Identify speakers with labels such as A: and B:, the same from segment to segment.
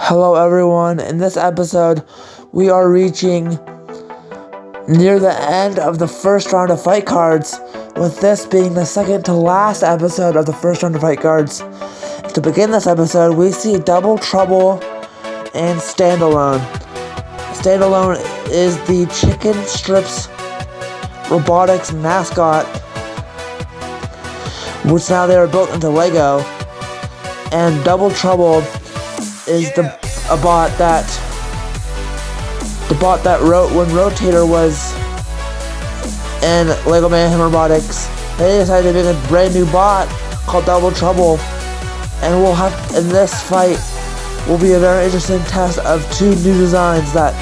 A: Hello everyone, in this episode, we are reaching near the end of the first round of fight cards, with this being the second to last episode of the first round of fight cards. To begin this episode, we see Double Trouble and Standalone. Standalone is the Chicken Strips Robotics mascot, which now they are built into Lego, and Double Trouble is the bot that wrote when Rotator was in Lego Mayhem Robotics. They decided to make a brand new bot called Double Trouble, and in this fight will be a very interesting test of two new designs that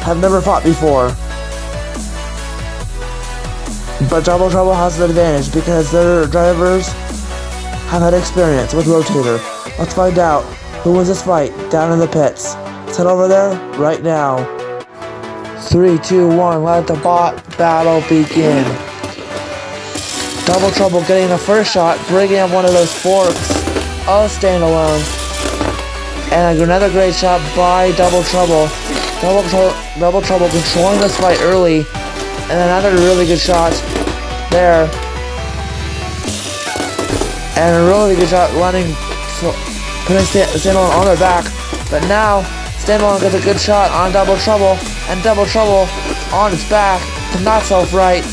A: have never fought before. But Double Trouble has an advantage because their drivers have had experience with Rotator. Let's find out who wins this fight down in the pits. Let's head over there right now. 3, 2, 1, let the bot battle begin. Double Trouble getting the first shot, bringing up one of those forks of Standalone. And another great shot by Double Trouble. Double Trouble controlling this fight early. And another really good shot there. And a really good shot putting Standalone on their back. But now, Standalone gets a good shot on Double Trouble. And Double Trouble on its back to not self-right.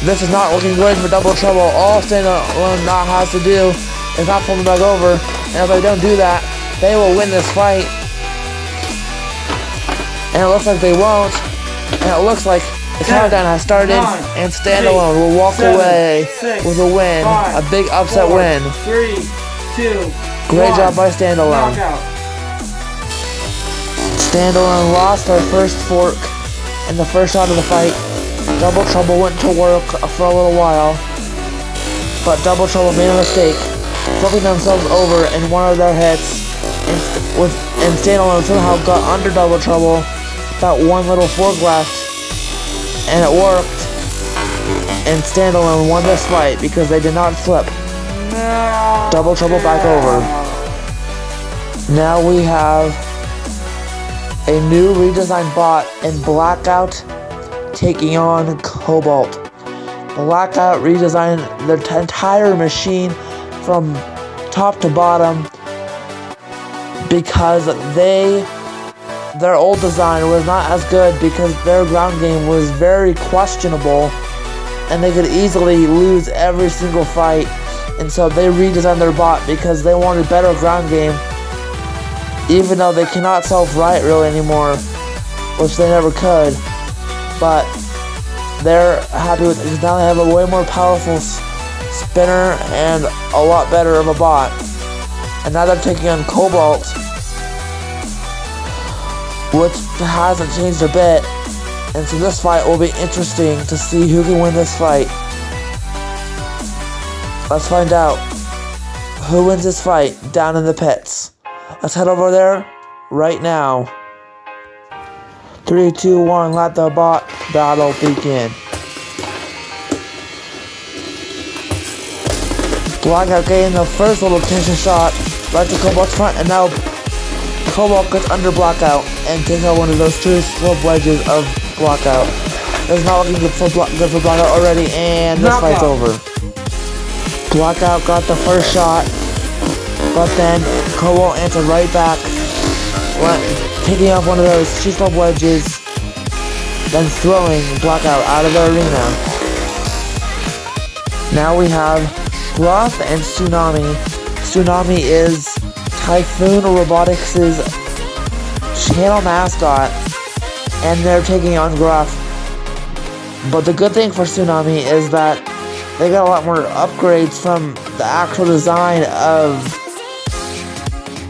A: This is not looking good for Double Trouble. All Standalone now has to do is not pull them back over. And if they don't do that, they will win this fight. And it looks like they won't. And it looks like the countdown has started, and Standalone will walk away with a win, a big upset win.
B: 3, 2,
A: Great job by Standalone. Standalone lost their first fork in the first round of the fight. Double Trouble went to work for a little while, but Double Trouble made a mistake, flipping themselves over in one of their hits, and Standalone somehow got under Double Trouble, about one little fork left, and it worked, and Standalone won this fight because they did not flip Double Trouble back over. Now we have a new redesigned bot in Blackout taking on Cobalt. Blackout redesigned their entire machine from top to bottom because their old design was not as good because their ground game was very questionable and they could easily lose every single fight. And so they redesigned their bot because they wanted better ground game, even though they cannot self-right really anymore, which they never could. But they're happy with it because now they have a way more powerful spinner and a lot better of a bot. And now they're taking on Cobalt, which hasn't changed a bit. And so this fight will be interesting to see who can win this fight. Let's find out who wins this fight down in the pits. Let's head over there right now. 3, 2, 1, let the bot battle begin. Blackout getting the first little tension shot right to Cobalt's front, and now Cobalt gets under Blackout and takes out one of those two slope wedges of Blackout. It's not looking good for Blackout already, and this fight's over. Blackout got the first shot, but then Cobalt answered right back, picking up one of those two slope wedges, then throwing Blackout out of the arena. Now we have Gruff and Tsunami. Tsunami is Typhoon Robotics' channel mascot, and they're taking on Gruff. But the good thing for Tsunami is that they got a lot more upgrades from the actual design of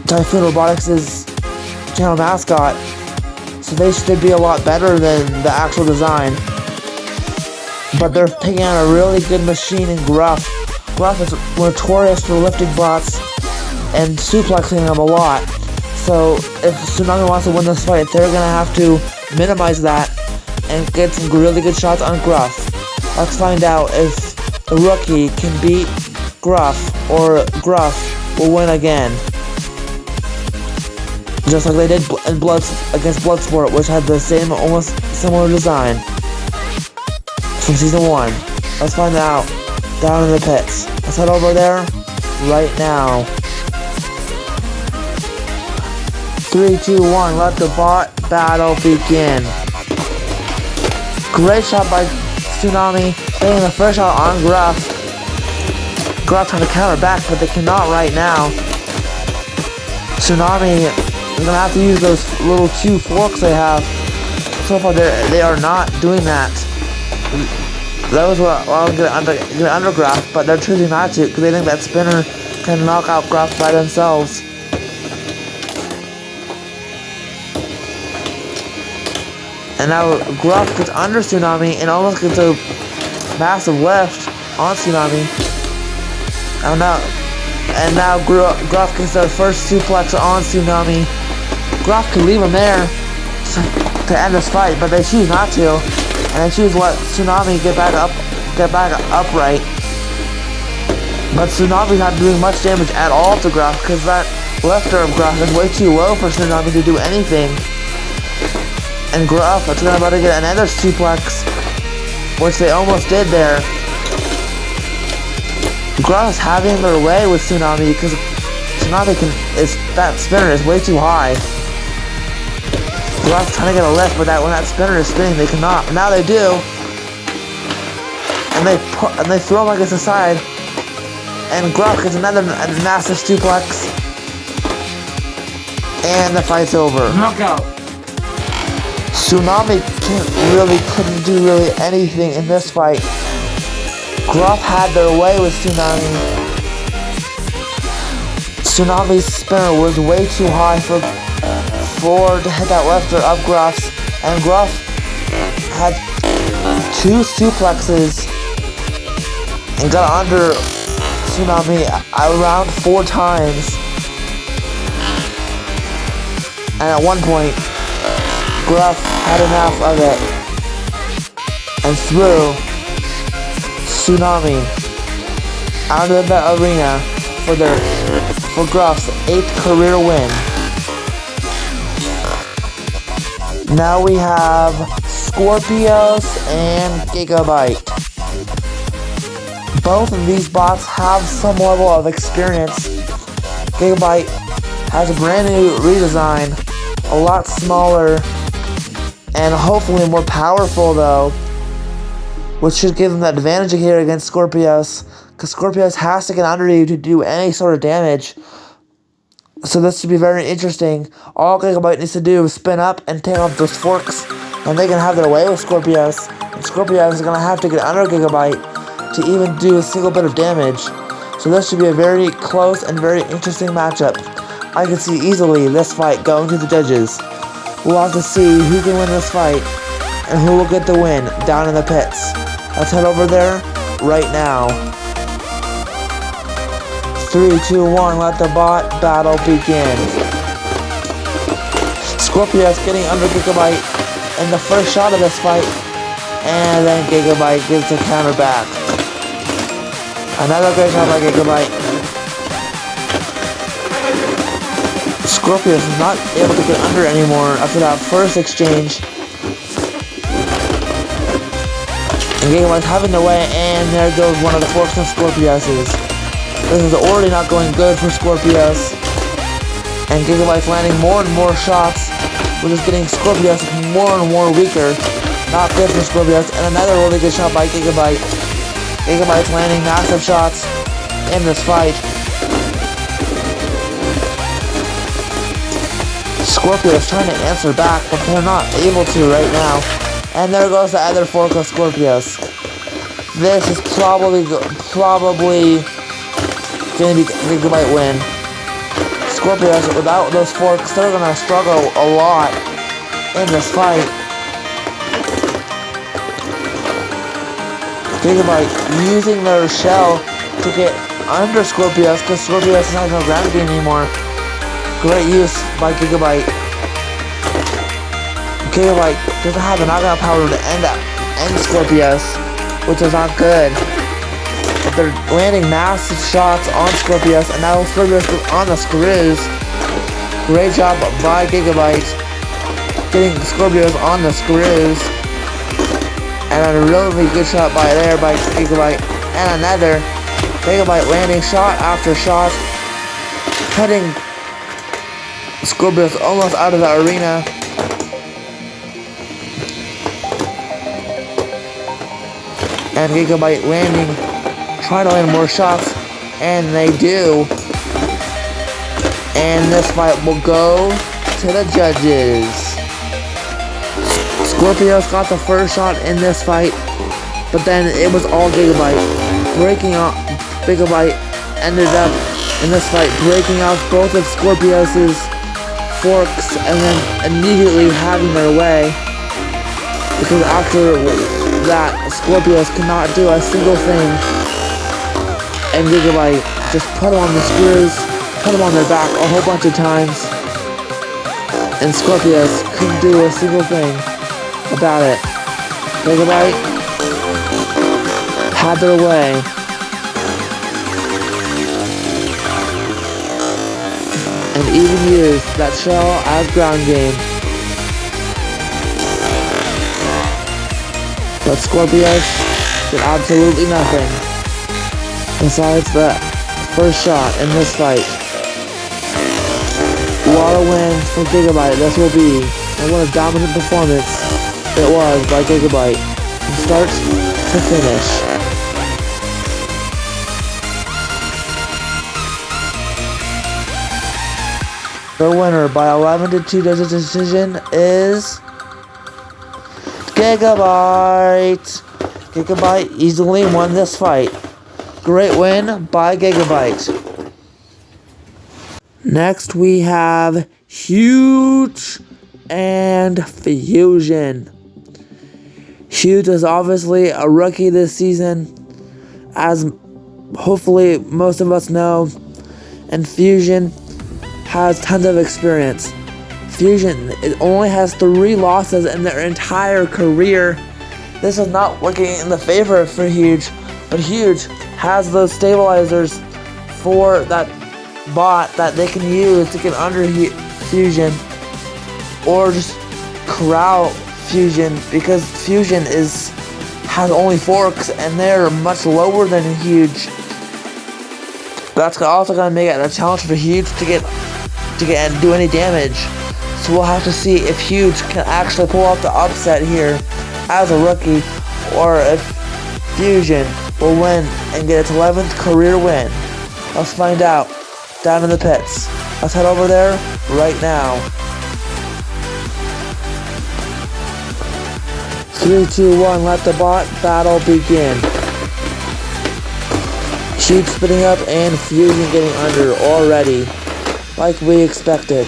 A: Typhoon Robotics' channel mascot, so they should be a lot better than the actual design. But they're taking on a really good machine in Gruff. Gruff is notorious for lifting bots and suplexing them a lot. So if Tsunami wants to win this fight, they're gonna have to minimize that and get some really good shots on Gruff. Let's find out if the rookie can beat Gruff or Gruff will win again. just like they did against Bloodsport, which had the same, almost similar design from Season 1. Let's find out down in the pits. Let's head over there right now. 3, 2, 1, let the bot battle begin. Great shot by Tsunami, getting the first shot on Gruff. Gruff trying to counter back, but they cannot right now. Tsunami is going to have to use those little 2 forks they have. So far, they are not doing that. That was what I was going to under Gruff, but they're choosing not to because they think that spinner can knock out Gruff by themselves. And now Gruff gets under Tsunami and almost gets a massive lift on Tsunami. And now Gruff gets their first suplex on Tsunami. Gruff could leave him there to end this fight, but they choose not to. And they choose to let Tsunami get back upright. But Tsunami's not doing much damage at all to Gruff because that lifter of Gruff is way too low for Tsunami to do anything. And Gruff is about to get another suplex, which they almost did there. Gruff is having their way with Tsunami because Tsunami that spinner is way too high. Gruff trying to get a lift, but when that spinner is spinning, they cannot. Now they do, and they throw him against the side, and Gruff gets another massive suplex, and the fight's over.
B: Knockout.
A: Tsunami couldn't do anything in this fight. Gruff had their way with Tsunami. Tsunami's spinner was way too high for to hit that lifter of Gruff's, and Gruff had 2 suplexes and got under Tsunami around 4 times. And at one point, Gruff had enough of it and threw Tsunami out of the arena for Gruff's 8th career win. Now we have Scorpios and Gigabyte. Both of these bots have some level of experience. Gigabyte has a brand new redesign, a lot smaller, and hopefully more powerful though, which should give them the advantage here against Scorpios, because Scorpios has to get under you to do any sort of damage. So this should be very interesting. All Gigabyte needs to do is spin up and take off those forks, and they can have their way with Scorpios. And Scorpios is going to have to get under Gigabyte to even do a single bit of damage. So this should be a very close and very interesting matchup. I can see easily this fight going to the judges. We'll have to see who can win this fight and who will get the win down in the pits. Let's head over there right now. 3, 2, 1, let the bot battle begin. Scorpios getting under Gigabyte in the first shot of this fight, and then Gigabyte gives a counter back. Another great shot by Gigabyte. Scorpios is not able to get under anymore after that first exchange. And Gigabyte's having their way, and there goes one of the forks of Scorpios's. This is already not going good for Scorpios. And Gigabyte's landing more and more shots, which is getting Scorpios more and more weaker. Not good for Scorpios. And another really good shot by Gigabyte. Gigabyte's landing massive shots in this fight. Scorpios trying to answer back, but they're not able to right now. And there goes the other fork of Scorpios. This is probably going to be Gigabyte win. Scorpios, without those forks, they're going to struggle a lot in this fight. Gigabyte using their shell to get under Scorpios because Scorpios has no gravity anymore. Great use by Gigabyte. Gigabyte doesn't have the knockout power to end Scorpios, which is not good. But they're landing massive shots on Scorpios, and now Scorpios is on the screws. Great job by Gigabyte getting Scorpios on the screws. And a really good shot by Gigabyte. And another Gigabyte landing shot after shot, putting Scorpios almost out of the arena. And Gigabyte landing, trying to land more shots, and they do. And this fight will go to the judges. Scorpios got the first shot in this fight, but then it was all Gigabyte. Breaking off, Gigabyte ended up in this fight breaking off both of Scorpios' forks and then immediately having their way. Because after that, Scorpios could not do a single thing. And Gigabyte just put them on the screws, put them on their back a whole bunch of times. And Scorpios couldn't do a single thing about it. Gigabyte had their way. And even used that shell as ground game. But Scorpios did absolutely nothing besides that first shot in this fight. What a win for Gigabyte this will be, and what a dominant performance it was by Gigabyte from start to finish. The winner by 11-2 decision is Gigabyte. Gigabyte easily won this fight. Great win by Gigabyte. Next we have Huge and Fusion. Huge is obviously a rookie this season, as hopefully most of us know, and Fusion has tons of experience. Fusion only has 3 losses in their entire career. This is not working in the favor for Huge, but Huge has those stabilizers for that bot that they can use to get under Fusion, or just corral Fusion, because Fusion has only forks and they're much lower than Huge. That's also gonna make it a challenge for Huge to get and do any damage. So we'll have to see if Huge can actually pull off the upset here as a rookie, or if Fusion will win and get its 11th career win. Let's find out down in the pits. Let's head over there right now. 3, 2, 1, let the bot battle begin. Huge spinning up and Fusion getting under already, like we expected.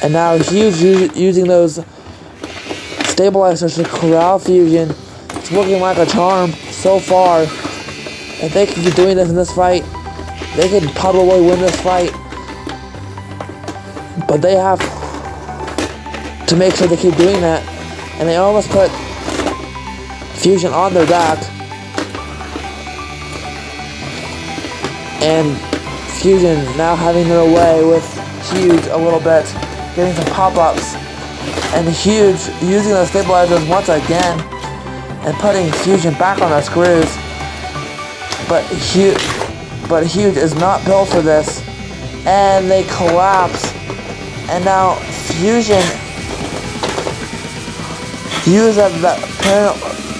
A: And now Huge using those stabilizers to corral Fusion. It's working like a charm so far. If they can keep doing this in this fight, they could probably win this fight. But they have to make sure they keep doing that. And they almost put Fusion on their back. And Fusion now having their way with Huge a little bit, getting some pop-ups. And Huge using those stabilizers once again and putting Fusion back on the screws. But Huge is not built for this, and they collapse. And now Fusion used that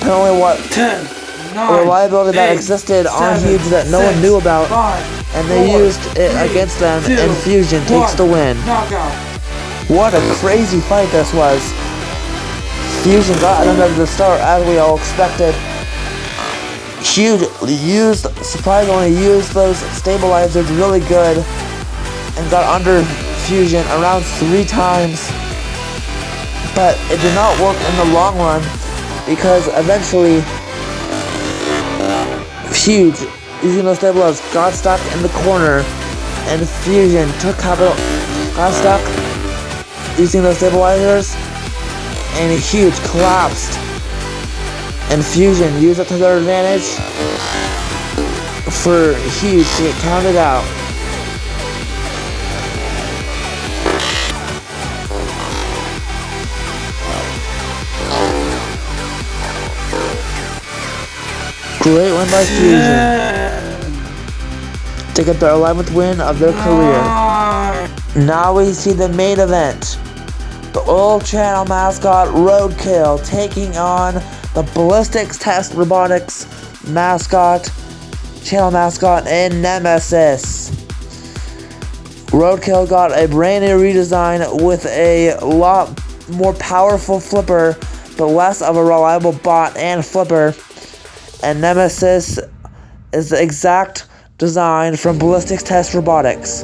A: apparently what
B: 10, 9,
A: reliability that
B: 8,
A: existed
B: 7,
A: on Huge that no
B: 6,
A: one knew about,
B: 5,
A: and they
B: 4,
A: used it
B: 3,
A: against them,
B: 2,
A: and Fusion
B: 1,
A: takes the win.
B: knockout.
A: What a crazy fight this was. Fusion got under the start as we all expected. Huge surprisingly used those stabilizers really good and got under Fusion around 3 times. But it did not work in the long run, because eventually Huge using those stabilizers got stuck in the corner, and Fusion got stuck using those stabilizers, and Huge collapsed. And Fusion used it to their advantage for Huge to get counted out. win by fusion to get their 11th win of their career. Now we see the main event. The old channel mascot Roadkill taking on the Ballistics Test Robotics mascot, channel mascot, and Nemesis. Roadkill got a brand new redesign with a lot more powerful flipper, but less of a reliable bot and flipper. And Nemesis is the exact design from Ballistics Test Robotics.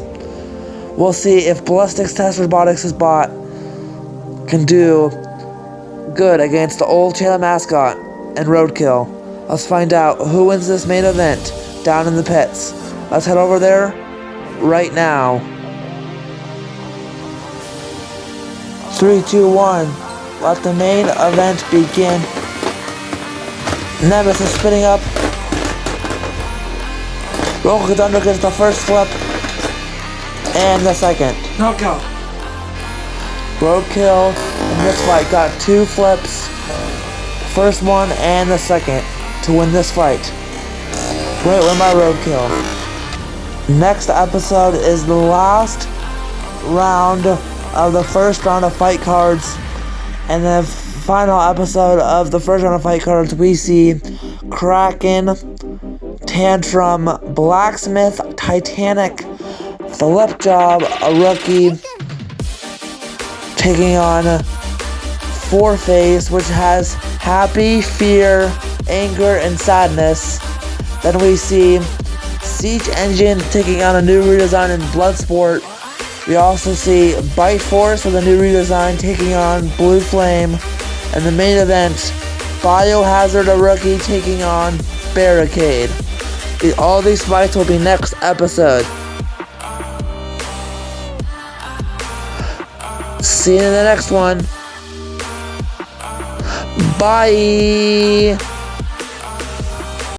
A: We'll see if Ballistics Test Robotics' bot can do good against the old channel mascot and Roadkill. Let's find out who wins this main event down in the pits. Let's head over there right now. 3, 2, 1. Let the main event begin. Nemesis spinning up. Rocket Thunder gets the first flip and the second.
B: Knockout.
A: Roadkill in this fight got 2 flips, first one and the second, to win this fight. Great win by Roadkill. Next episode is the last round of the first round of fight cards, and the final episode of the first round of fight cards we see Kraken, Tantrum, Blacksmith, Titanic, Flip Job, a Rookie, taking on Four-Face, which has Happy, Fear, Anger, and Sadness. Then we see Siege Engine taking on a new redesign in Bloodsport. We also see Bite Force with a new redesign taking on Blue Flame. And the main event, Biohazard, a Rookie, taking on Barricade. All these fights will be next episode. See you in the next one. Bye.